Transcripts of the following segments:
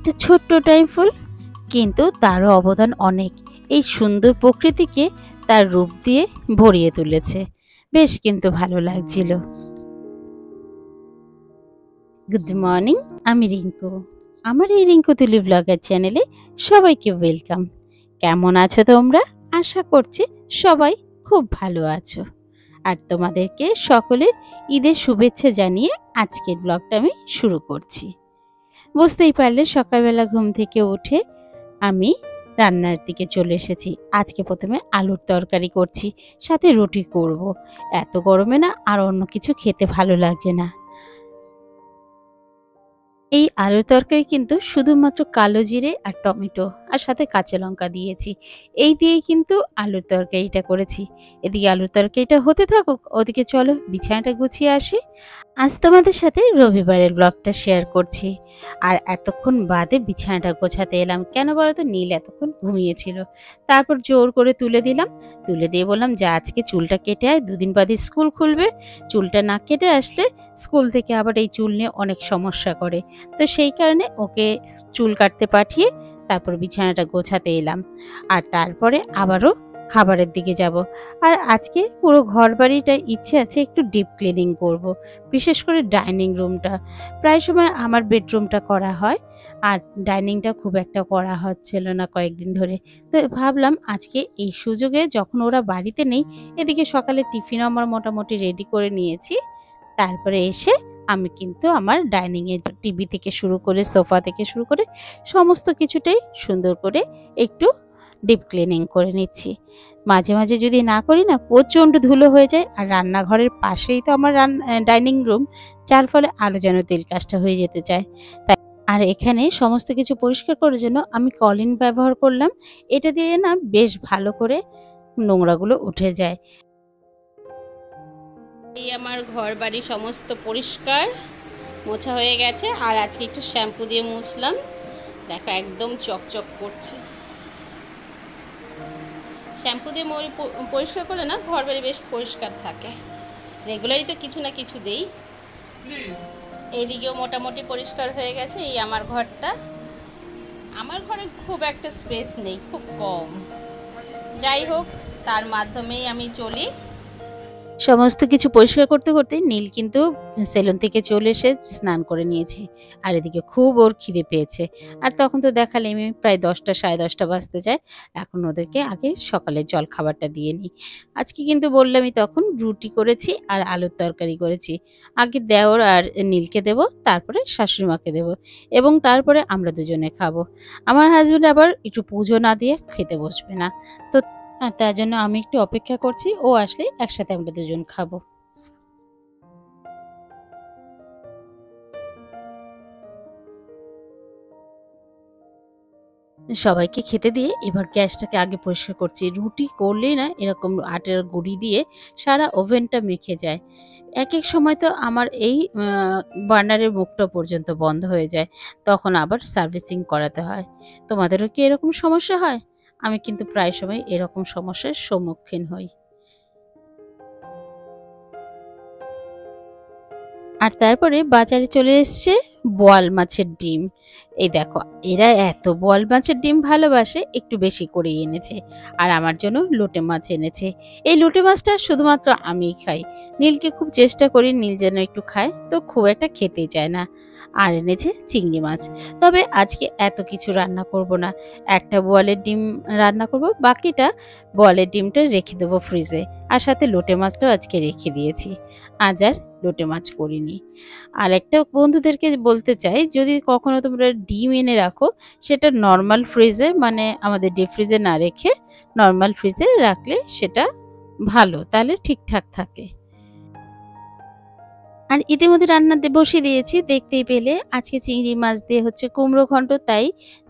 একটা ছোট্ট টাইম ফুল, কিন্তু তারও অবদান অনেক। এই সুন্দর প্রকৃতিকে তার রূপ দিয়ে ভরিয়ে তুলেছে। বেশ কিন্তু ভালো লাগছিল। গুড মর্নিং, আমি রিঙ্কু। আমার এই রিঙ্কু তুলি ব্লগার চ্যানেলে সবাইকে ওয়েলকাম। কেমন আছো তোমরা? আশা করছি সবাই খুব ভালো আছো। আর তোমাদেরকে সকলের ঈদের শুভেচ্ছা জানিয়ে আজকের ব্লগটা আমি শুরু করছি। বুঝতেই পারলে সকালবেলা ঘুম থেকে উঠে আমি রান্নার দিকে চলে এসেছি। আজকে প্রথমে আলুর তরকারি করছি, সাথে রুটি করব। এত গরমে না আর অন্য কিছু খেতে ভালো লাগছে না। এই আলুর তরকারি কিন্তু শুধুমাত্র কালো জিরে আর টমেটো আর সাথে কাঁচা লঙ্কা দিয়েছি। এই দিয়েই কিন্তু আলুর তরকারিটা করেছি। এদিকে আলুর তরকারিটা হতে থাকুক, ওদিকে চলো বিছানাটা গুছিয়ে আসি। আজ তোমাদের সাথে রবিবারের ব্লগটা শেয়ার করছি। আর এতক্ষণ বাদে বিছানাটা গোছাতে এলাম। কেন বলো তো, নীল এতক্ষণ ঘুমিয়েছিল। তারপর জোর করে তুলে দিলাম। তুলে দিয়ে বললাম যে আজকে চুলটা কেটে আয়, দুদিন বাদে স্কুল খুলবে। চুলটা না কেটে আসলে স্কুল থেকে আবার এই চুল নিয়ে অনেক সমস্যা করে। তো সেই কারণে ওকে চুল কাটতে পাঠিয়ে তারপর বিছানাটা গোছাতে এলাম। আর তারপরে আবারও খাবারের দিকে যাব। আর আজকে পুরো ঘর বাড়িটা ইচ্ছে আছে একটু ডিপ ক্লিনিং করব। বিশেষ করে ডাইনিং রুমটা। প্রায় সময় আমার বেডরুমটা করা হয়, আর ডাইনিংটা খুব একটা করা হচ্ছিল না কয়েকদিন ধরে। তো ভাবলাম আজকে এই সুযোগে, যখন ওরা বাড়িতে নেই, এদিকে সকালে টিফিনও আমার মোটামুটি রেডি করে নিয়েছি। তারপরে এসে আমি কিন্তু আমার ডাইনিংয়ে টিভি থেকে শুরু করে সোফা থেকে শুরু করে সমস্ত কিছুটাই সুন্দর করে একটু ডিপ ক্লিনিং করে নিচ্ছি। মাঝে মাঝে যদি না করি না, প্রচণ্ড ধুলো হয়ে যায়। আর রান্নাঘরের পাশেই তো আমার ডাইনিং রুম, যার ফলে আরও যেন তেল কাজটা হয়ে যেতে চায়। তাই আর এখানে সমস্ত কিছু পরিষ্কার করার জন্য আমি কলিন ব্যবহার করলাম। এটা দিয়ে না বেশ ভালো করে নোংরাগুলো উঠে যায়। এই আমার ঘর বাড়ি সমস্ত পরিষ্কার মোছা হয়ে গেছে। আর আজকে একটু শ্যাম্পু দিয়ে মুছলাম, দেখো একদম চকচক করছে। শ্যাম্পু দিয়ে পরিষ্কার করলে না ঘর বাড়ি বেশ পরিষ্কার থাকে। রেগুলারই তো কিছু না কিছু দেই। এইদিকেও মোটামুটি পরিষ্কার হয়ে গেছে। এই আমার ঘরটা, আমার ঘরে খুব একটা স্পেস নেই, খুব কম। যাই হোক, তার মাধ্যমেই আমি চলি। সমস্ত কিছু পরিষ্কার করতে করতে নীল কিন্তু সেলুন থেকে চলে এসে স্নান করে নিয়েছে। আর এদিকে খুব ওর খিদে পেয়েছে। আর তখন তো দেখালে আমি প্রায় 10টা সাড়ে 10টা বাজতে যায়। এখন ওদেরকে আগে সকালের জল খাবারটা দিয়ে নিই। আজকে কিন্তু বললামই তখন রুটি করেছি আর আলুর তরকারি করেছি। আগে দেওর আর নীলকে দেবো, তারপরে শাশুড়ি মাকে দেবো, এবং তারপরে আমরা দুজনে খাবো। আমার হাজবেন্ড আবার একটু পুজো না দিয়ে খেতে বসবে না। তো তার জন্য আমি একটু অপেক্ষা করছি, ও আসলে একসাথে আমরা দুজন খাবো। সবাইকে খেতে দিয়ে এবার গ্যাসটাকে আগে পরিষ্কার করছি। রুটি করলেই না এরকম আটার গুঁড়ি দিয়ে সারা ওভেনটা মেখে যায়। এক সময় তো আমার এই বার্নারের মুখটা পর্যন্ত বন্ধ হয়ে যায়। তখন আবার সার্ভিসিং করাতে হয়। তোমাদেরও কি এরকম সমস্যা হয়? আমি কিন্তু প্রায় সময় এরকম সমস্যার সম্মুখীন হই। আর তারপরে বাজারে চলে এসছে বোয়াল মাছের ডিম। এই দেখো, এরা এত বোয়াল মাছের ডিম ভালোবাসে, একটু বেশি করে এনেছে। আর আমার জন্য লোটে মাছ এনেছে। এই লোটে মাছটা শুধুমাত্র আমিই খাই। নীলকে খুব চেষ্টা করি নীল যেন একটু খায়, তো খুব একটা খেতেই চায় না। আর এনেছে চিংড়ি মাছ। তবে আজকে এত কিছু রান্না করব না। একটা বোয়ালের ডিম রান্না করব, বাকিটা বোয়ালের ডিমটা রেখে দেবো ফ্রিজে। আর সাথে লোটে মাছটাও আজকে রেখে দিয়েছি। আজ আর লোটে মাছ করিনি। আর একটা বন্ধুদেরকে বলতে চাই, যদি কখনো তোমরা ডিম এনে রাখো, সেটা নর্মাল ফ্রিজে, মানে আমাদের ডিপ ফ্রিজে না রেখে নর্মাল ফ্রিজে রাখলে সেটা ভালো, তাহলে ঠিকঠাক থাকে। আর ইতিমধ্যে রান্নাতে বসিয়ে দিয়েছি। দেখতেই পেলে আজকে চিংড়ি মাছ দিয়ে হচ্ছে কুমড়ো ঘন্ট। তাই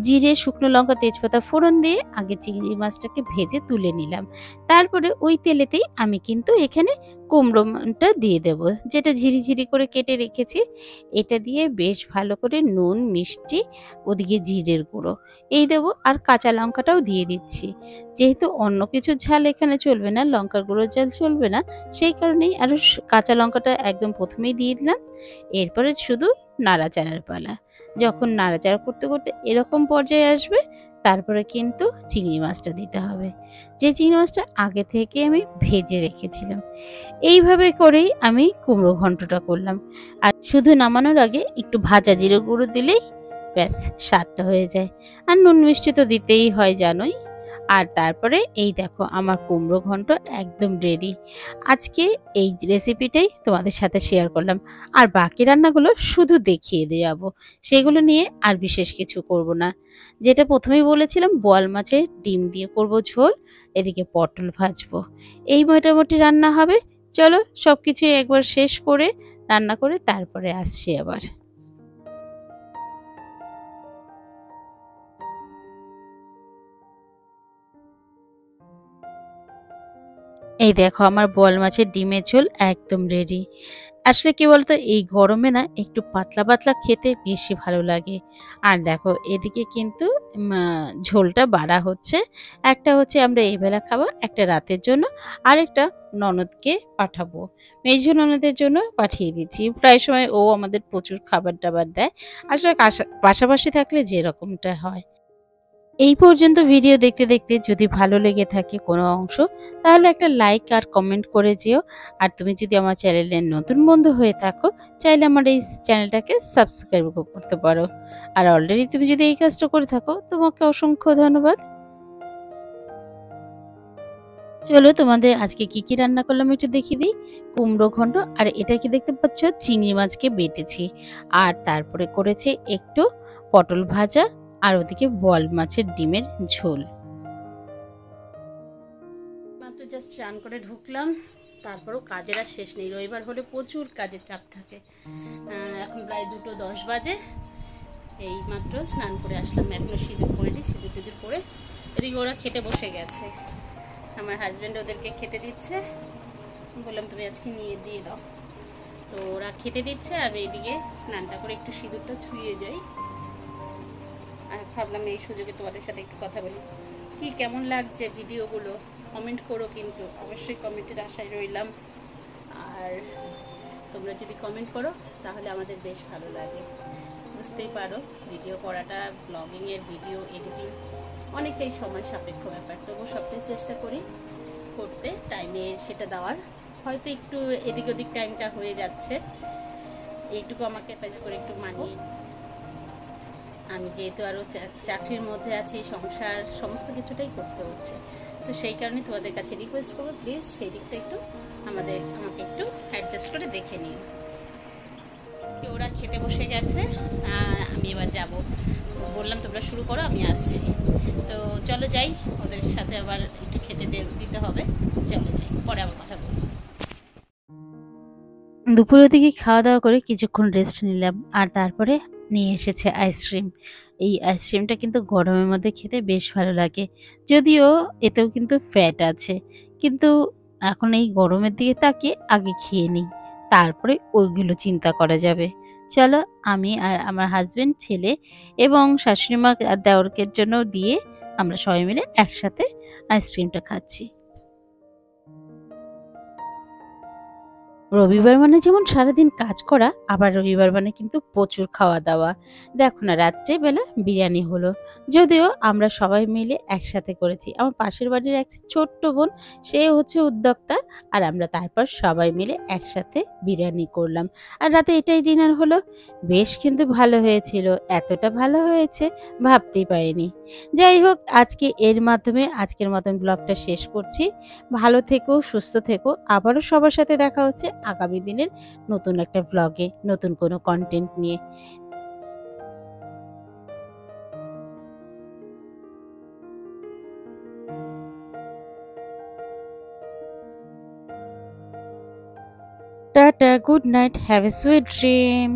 জিরে, শুকনো লঙ্কা, তেজপাতা ফোড়ন দিয়ে আগে চিংড়ি মাছটাকে ভেজে তুলে নিলাম। তারপরে ওই তেলেতেই আমি কিন্তু এখানে কুমড়োটা দিয়ে দেব, যেটা ঝিরিঝিরি করে কেটে রেখেছি। এটা দিয়ে বেশ ভালো করে নুন, মিষ্টি, ওদিকে জিরের গুঁড়ো এই দেবো, আর কাঁচা লঙ্কাটাও দিয়ে দিচ্ছি। যেহেতু অন্য কিছুর ঝাল এখানে চলবে না, লঙ্কার গুঁড়োর ঝাল চলবে না, সেই কারণেই আরও কাঁচা লঙ্কাটা একদম প্রথমেই দিয়ে দিলাম। এরপরে শুধু নাড়াচাড়ার পালা। যখন নাড়াচাড়া করতে করতে এরকম পর্যায়ে আসবে, তারপরে কিন্তু চিংড়ি মাছটা দিতে হবে, যে চিংড়ি মাছটা আগে থেকে আমি ভেজে রেখেছিলাম। এইভাবে করেই আমি কুমড়ো ঘন্টটা করলাম। আর শুধু নামানোর আগে একটু ভাজা জিরে গুঁড়ো দিলেই ব্যাস স্বাদটা হয়ে যায়। আর নুন মিষ্টি তো দিতেই হয় জানোই। আর তারপরে এই দেখো আমার কুমড়ো ঘন্ট একদম রেডি। আজকে এই রেসিপিটাই তোমাদের সাথে শেয়ার করলাম। আর বাকি রান্নাগুলো শুধু দেখিয়ে দিয়ে যাবো। সেগুলো নিয়ে আর বিশেষ কিছু করব না। যেটা প্রথমেই বলেছিলাম, বোয়াল মাছের ডিম দিয়ে করব ঝোল, এদিকে পটল ভাজবো। এই মোটামুটি রান্না হবে। চলো সবকিছু একবার শেষ করে রান্না করে তারপরে আসছি আবার। এই দেখো আমার বোয়াল মাছের ডিমের ঝোল একদম রেডি। আসলে কি বলতো, এই গরমে না একটু পাতলা পাতলা খেতে বেশি ভালো লাগে। আর দেখো এদিকে কিন্তু ঝোলটা বাড়া হচ্ছে। একটা হচ্ছে আমরা এই বেলা খাবো, একটা রাতের জন্য, আরেকটা ননদকে পাঠাবো। মেজো ননদের জন্য পাঠিয়ে দিচ্ছি। প্রায় সময় ও আমাদের প্রচুর খাবার দাবার দেয়। আসলে পাশাপাশি থাকলে যেরকমটা হয়। এই পর্যন্ত ভিডিও দেখতে দেখতে যদি ভালো লেগে থাকে কোনো অংশ, তাহলে একটা লাইক আর কমেন্ট করে যেও। আর তুমি যদি আমার চ্যানেলের নতুন বন্ধু হয়ে থাকো, চাইলে আমার এই চ্যানেলটাকে সাবস্ক্রাইব করতে পারো। আর অলরেডি তুমি যদি এই কাজটা করে থাকো, তোমাকে অসংখ্য ধন্যবাদ। চলো তোমাদের আজকে কি কি রান্না করলাম একটু দেখিয়ে দিই। কুমড়ো ঘন্ট, আর এটা কি দেখতে পাচ্ছ, চিংড়ি মাছকে বেটেছি। আর তারপরে করেছে একটু পটল ভাজা, আর ওদিকে বোয়াল মাছের ডিমের ঝোল। মাত্র জাস্ট রান করে ঢুকলাম, তারপরও কাজের আর শেষ নেই। রবিবার হলে প্রচুর কাজের চাপ থাকে। এখন প্রায় 2:10 বাজে। এই মাত্র স্নান করে আসলাম, এখনো সিঁদুর করিনি, সিঁদুর টিঁদুর করে এদিকে ওরা খেতে বসে গেছে। আমার হাজব্যান্ড ওদেরকে খেতে দিচ্ছে, বললাম তুমি আজকে নিয়ে দিয়ে দাও। তো ওরা খেতে দিচ্ছে, আর এইদিকে স্নানটা করে একটু সিঁদুরটা ছুঁয়ে যাই। আর ভাবলাম এই সুযোগে তোমাদের সাথে একটু কথা বলি। কি কেমন লাগছে ভিডিওগুলো কমেন্ট করো, কিন্তু অবশ্যই কমেন্টের আশায় রইলাম। আর তোমরা যদি কমেন্ট করো তাহলে আমাদের বেশ ভালো লাগে। বুঝতেই পারো ভিডিও করাটা, ব্লগিংয়ের ভিডিও এডিটিং অনেকটাই সময় সাপেক্ষ ব্যাপার, তবুও সবটাই চেষ্টা করি করতে, টাইমে সেটা দেওয়ার। হয়তো একটু এদিক ওদিক টাইমটা হয়ে যাচ্ছে, এইটুকু আমাকে ফেস করে একটু মানিয়ে। আমি যেহেতু আরও চাকরির মধ্যে আছি, সংসার সমস্ত কিছুটাই করতে হচ্ছে, তো সেই কারণে তোমাদের কাছে রিকোয়েস্ট করবো, প্লিজ সেই দিকটা একটু আমাকে একটু অ্যাডজাস্ট করে দেখে নিন। ওরা খেতে বসে গেছে, আমি এবার যাব। বললাম তোমরা শুরু করো, আমি আসছি। তো চলো যাই, ওদের সাথে আবার একটু খেতে দিতে হবে। চলো যাই, পরে আবার কথা বলবো। দুপুরের দিকে খাওয়া দাওয়া করে কিছুক্ষণ রেস্ট নিলাম, আর তারপরে নিয়ে এসেছে আইসক্রিম। এই আইসক্রিমটা কিন্তু গরমের মধ্যে খেতে বেশ ভালো লাগে, যদিও এতেও কিন্তু ফ্যাট আছে। কিন্তু এখন এই গরমের দিকে তাকিয়ে আগে খেয়ে নিই, তারপরে ওইগুলো চিন্তা করা যাবে। চলো আমি আর আমার হাজবেন্ড, ছেলে এবং শাশুড়ি মা আর দেওরকের জন্য দিয়ে আমরা সবাই মিলে একসাথে আইসক্রিমটা খাচ্ছি। রবিবার মানে যেমন সারাদিন কাজ করা, আবার রবিবার মানে কিন্তু প্রচুর খাওয়া দাওয়া। দেখো না রাত্রেবেলা বিরিয়ানি হলো, যদিও আমরা সবাই মিলে একসাথে করেছি। আমার পাশের বাড়ির এক ছোট্ট বোন, সে হচ্ছে উদ্যোক্তা, আর আমরা তারপর সবাই মিলে একসাথে বিরিয়ানি করলাম। আর রাতে এটাই ডিনার হলো। বেশ কিন্তু ভালো হয়েছিল, এতটা ভালো হয়েছে ভাবতেই পারিনি। যাই হোক, আজকের মতন ব্লগটা শেষ করছি। ভালো থেকো, সুস্থ থেকো। আবারও সবার সাথে দেখা হচ্ছে আগামী দিনের নতুন একটা ব্লগে, নতুন কোনো কন্টেন্ট নিয়ে। Tata, good night, have a sweet dream.